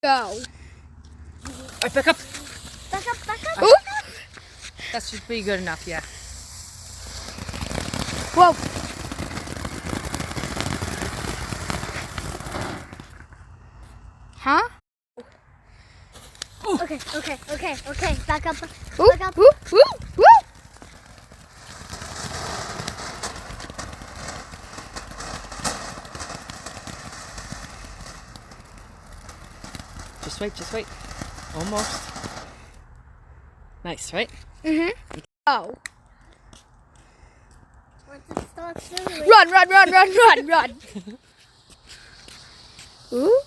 Go. Alright, back up. Back up, back up. Ooh. That should be good enough, yeah. Whoa. Huh? Okay. Back up. Ooh, Back up. ooh, ooh, ooh. Just wait. Almost. Nice, right? Go. Once it starts moving. Run. Ooh.